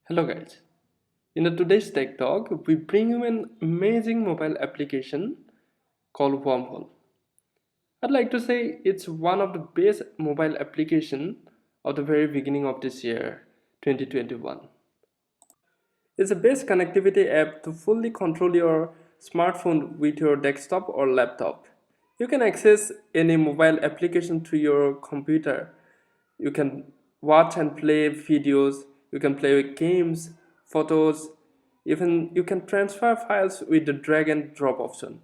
Hello guys, in today's Tech Talk, we bring you an amazing mobile application called Wormhole. I'd like to say it's one of the best mobile application of the very beginning of this year, 2021. It's the best connectivity app to fully control your smartphone with your desktop or laptop. You can access any mobile application through your computer. You can watch and play videos, you can play with games, photos, even you can transfer files with the drag and drop option.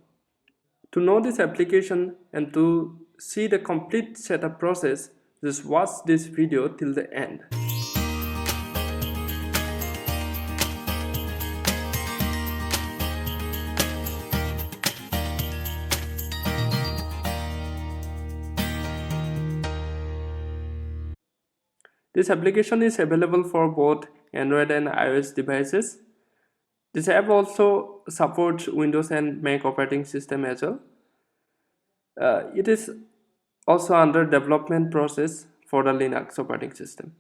To know this application and to see the complete setup process, just watch this video till the end. This application is available for both Android and iOS devices. This app also supports Windows and Mac operating system as well. It is also under development process for the Linux operating system.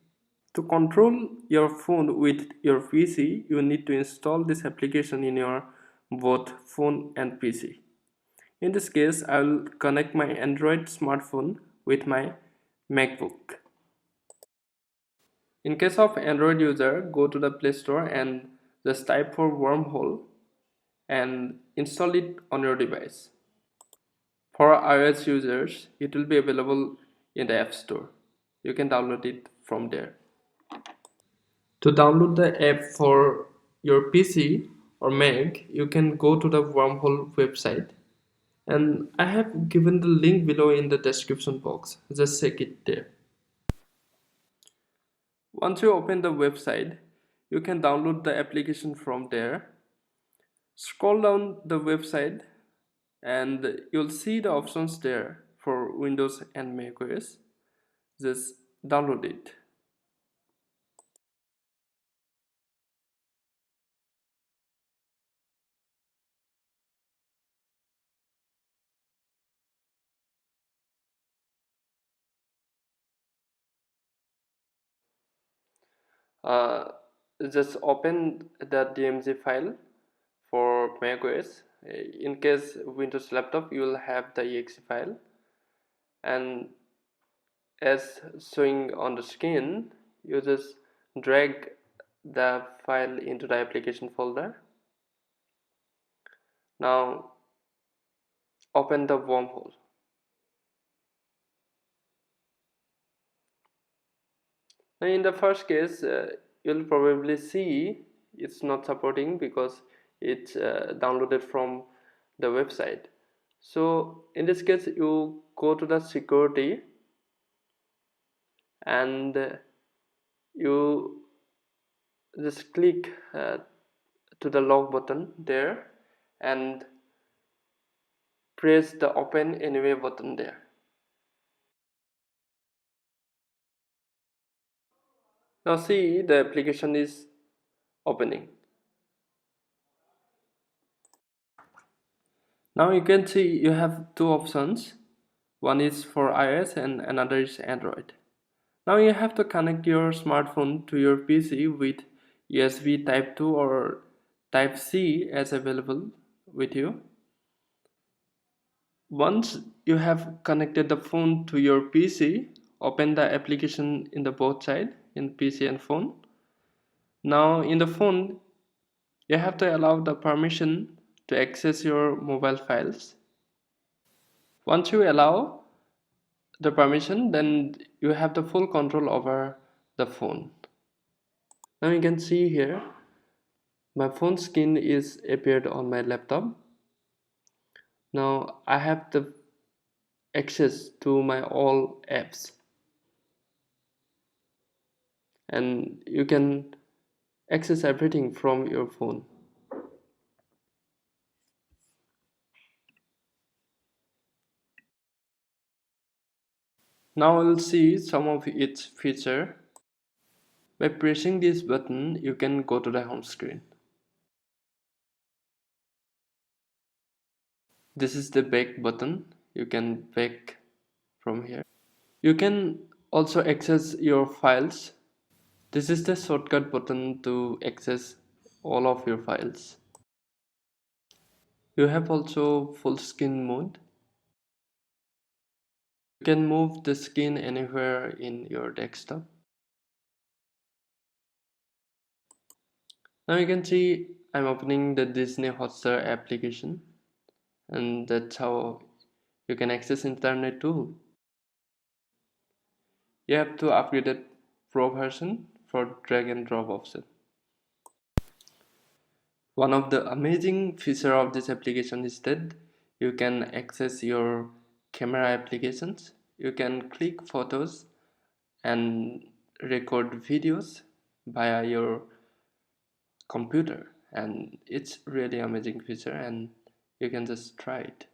To control your phone with your PC, you need to install this application in your both phone and PC. In this case, I will connect my Android smartphone with my MacBook. In case of Android user, go to the Play Store and just type for Wormhole and install it on your device. For iOS users, it will be available in the App Store. You can download it from there. To download the app for your PC or Mac, you can go to the Wormhole website, and I have given the link below in the description box. Just check it there. Once you open the website, you can download the application from there. Scroll down the website and you'll see the options there for Windows and macOS. Just download it. uh, just open the DMG file for macOS. In case Windows laptop, you will have the exe file, and as showing on the screen, you just drag the file into the application folder. Now open the Wormhole. Now in the first case, you'll probably see it's not supporting because it's downloaded from the website. So in this case, you go to the security and you just click to the lock button there and press the open anyway button there. Now see, the application is opening. Now you can see you have two options. One is for iOS and another is Android. Now you have to connect your smartphone to your PC with USB Type 2 or Type C as available with you. Once you have connected the phone to your PC, open the application in the both side, in PC and phone. Now in the phone, you have to allow the permission to access your mobile files. Once you allow the permission, then you have the full control over the phone. Now you can see here, my phone screen is appeared on my laptop. Now I have the access to my all apps, and you can access everything from your phone. Now we'll see some of its feature. By pressing this button, you can go to the home screen. This is the back button. You can back from here. You can also access your files. This is the shortcut button to access all of your files. You have also full screen mode. You can move the screen anywhere in your desktop. Now you can see I'm opening the Disney Hotstar application, and that's how you can access internet too. You have to upgrade it pro version for drag and drop option. One of the amazing feature of this application is that you can access your camera applications. You can click photos and record videos via your computer, and it's really amazing feature, and you can just try it.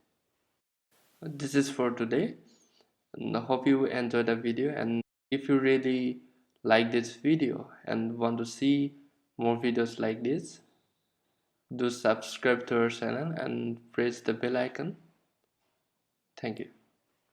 This is for today, and I hope you enjoyed the video, and if you really like this video and want to see more videos like this, do subscribe to our channel and press the bell icon. Thank you.